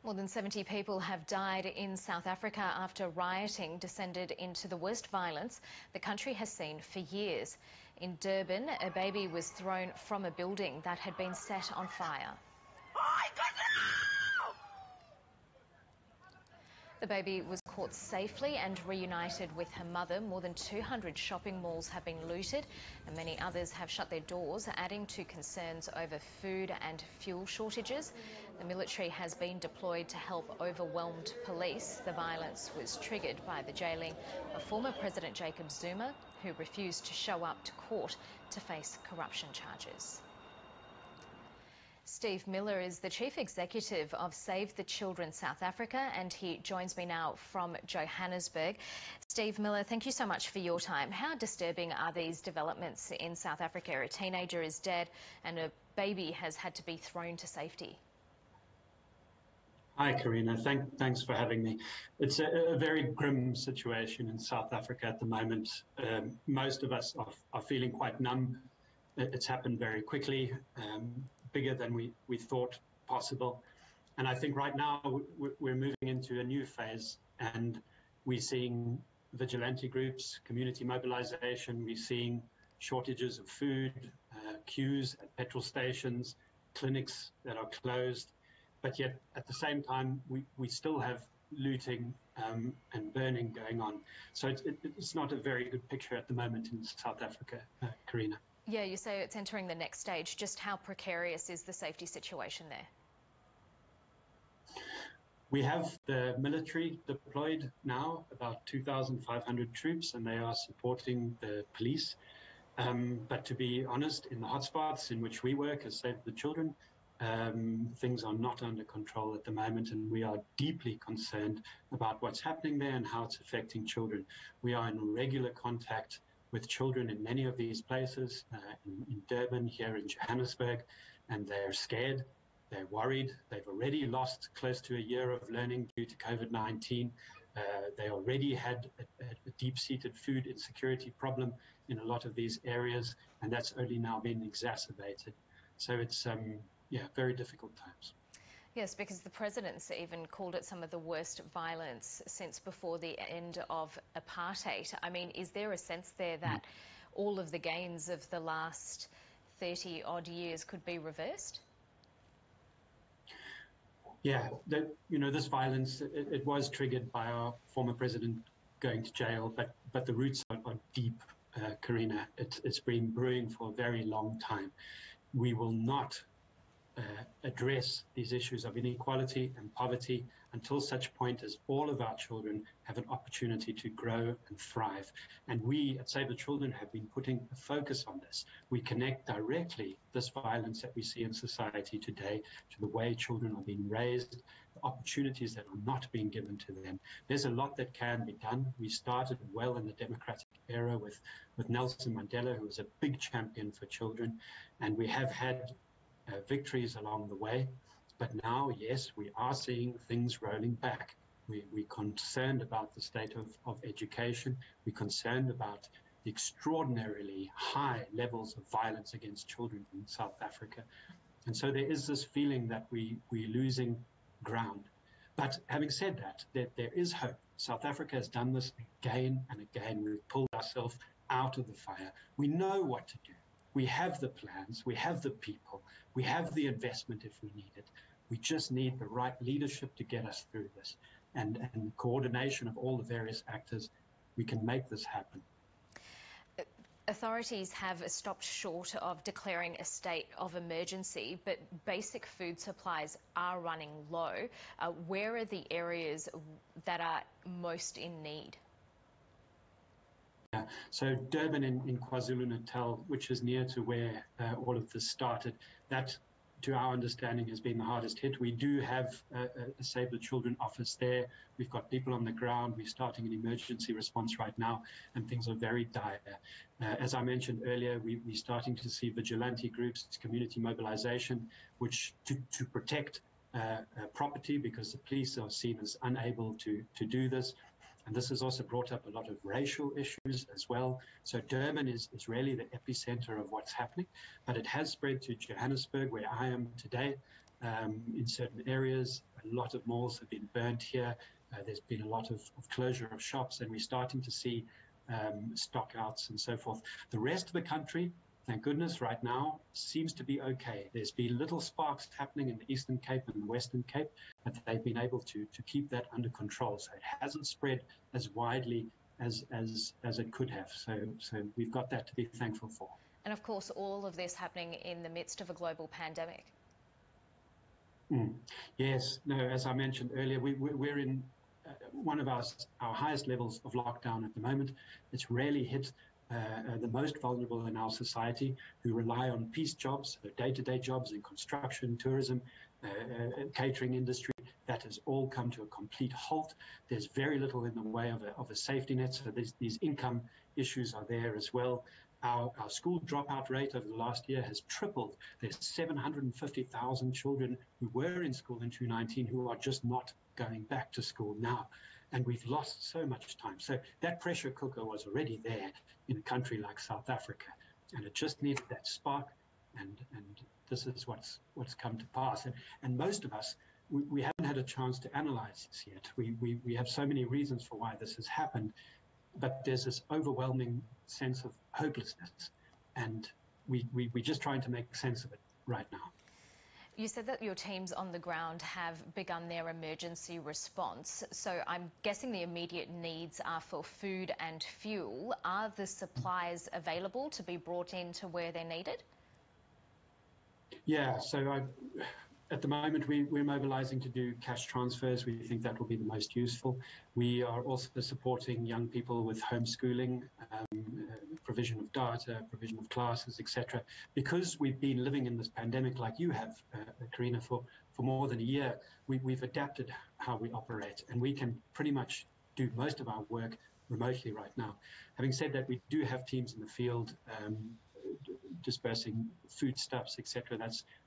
More than 70 people have died in South Africa after rioting descended into the worst violence the country has seen for years. In Durban, a baby was thrown from a building that had been set on fire. The baby was caught safely and reunited with her mother. More than 200 shopping malls have been looted and many others have shut their doors, adding to concerns over food and fuel shortages. The military has been deployed to help overwhelmed police. The violence was triggered by the jailing of former President Jacob Zuma, who refused to show up to court to face corruption charges. Steve Miller is the Chief Executive of Save the Children South Africa, and he joins me now from Johannesburg. Steve Miller, thank you so much for your time. How disturbing are these developments in South Africa? A teenager is dead and a baby has had to be thrown to safety. Hi, Karina. Thanks for having me. It's a very grim situation in South Africa at the moment. Most of us are feeling quite numb. It's happened very quickly, bigger than we thought possible. And I think right now we're moving into a new phase, and we're seeing vigilante groups, community mobilization, we're seeing shortages of food, queues at petrol stations, clinics that are closed. But yet at the same time, we still have looting and burning going on. So it's not a very good picture at the moment in South Africa, Karina. Yeah, you say it's entering the next stage. Just how precarious is the safety situation there? We have the military deployed now, about 2,500 troops, and they are supporting the police. But to be honest, in the hotspots in which we work as Save the Children, things are not under control at the moment, and we are deeply concerned about what's happening there and how it's affecting children. We are in regular contact with children in many of these places, in Durban, here in Johannesburg, and they're scared, they're worried. They've already lost close to a year of learning due to COVID-19. They already had a deep-seated food insecurity problem in a lot of these areas, and that's only now been exacerbated. So it's, very difficult times. Yes, because the president's even called it some of the worst violence since before the end of apartheid. I mean, is there a sense there that all of the gains of the last 30-odd years could be reversed? Yeah, this violence, it was triggered by our former president going to jail, but the roots are deep, Karina. It's been brewing for a very long time. We will not address these issues of inequality and poverty until such point as all of our children have an opportunity to grow and thrive. And we at Save the Children have been putting a focus on this. We connect directly this violence that we see in society today to the way children are being raised, the opportunities that are not being given to them. There's a lot that can be done. We started well in the democratic era with Nelson Mandela, who was a big champion for children, and we have had victories along the way, but now, yes, we are seeing things rolling back. We're concerned about the state of education. We're concerned about the extraordinarily high levels of violence against children in South Africa. And so there is this feeling that we're losing ground. But having said that there is hope. South Africa has done this again and again. We've pulled ourselves out of the fire. We know what to do. We have the plans, we have the people, we have the investment if we need it. We just need the right leadership to get us through this. And coordination of all the various actors, we can make this happen. Authorities have stopped short of declaring a state of emergency, but basic food supplies are running low. Where are the areas that are most in need? So Durban in KwaZulu-Natal, which is near to where all of this started, that, to our understanding, has been the hardest hit. We do have a Save the Children office there. We've got people on the ground. We're starting an emergency response right now, and things are very dire. As I mentioned earlier, we're starting to see vigilante groups, community mobilization, which to protect property, because the police are seen as unable to do this. And this has also brought up a lot of racial issues as well. So Durban is really the epicenter of what's happening, but it has spread to Johannesburg, where I am today. in certain areas. A lot of malls have been burnt here. There's been a lot of closure of shops, and we're starting to see stock outs and so forth. The rest of the country, thank goodness, right now seems to be okay. There's been little sparks happening in the Eastern Cape and the Western Cape, but they've been able to keep that under control. So it hasn't spread as widely as it could have. So we've got that to be thankful for. And of course, all of this happening in the midst of a global pandemic. Yes, no, as I mentioned earlier, we're in one of our highest levels of lockdown at the moment. It's really hit the most vulnerable in our society, who rely on piece jobs, day-to-day jobs in construction, tourism, catering industry. That has all come to a complete halt. There's very little in the way of a safety net, so these income issues are there as well. Our school dropout rate over the last year has tripled. There's 750,000 children who were in school in 2019 who are just not going back to school now. And we've lost so much time. So that pressure cooker was already there in a country like South Africa. And it just needed that spark. And this is what's come to pass. And most of us, we haven't had a chance to analyze this yet. We have so many reasons for why this has happened. But there's this overwhelming sense of hopelessness, and we're just trying to make sense of it right now. You said that your teams on the ground have begun their emergency response. So I'm guessing the immediate needs are for food and fuel. Are the supplies available to be brought in to where they're needed? Yeah, so at the moment, we're mobilizing to do cash transfers. We think that will be the most useful. We are also supporting young people with homeschooling, provision of data, provision of classes, etc. Because we've been living in this pandemic like you have, Karina, for more than a year, we've adapted how we operate, and we can pretty much do most of our work remotely right now. Having said that, we do have teams in the field dispersing foodstuffs, etc.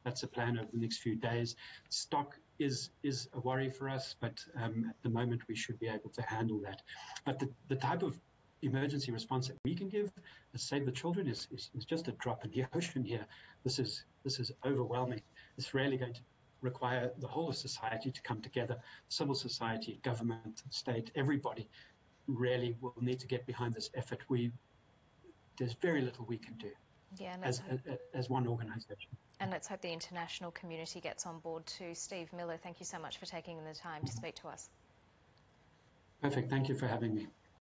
That's a plan over the next few days. Stock is a worry for us, but at the moment we should be able to handle that. But the type of emergency response that we can give to save the children is just a drop in the ocean here. This is overwhelming. It's really going to require the whole of society to come together. Civil society, government, state, everybody really will need to get behind this effort. There's very little we can do. Yeah, as one organisation. And let's hope the international community gets on board too. Steve Miller, thank you so much for taking the time to speak to us. Perfect. Thank you for having me.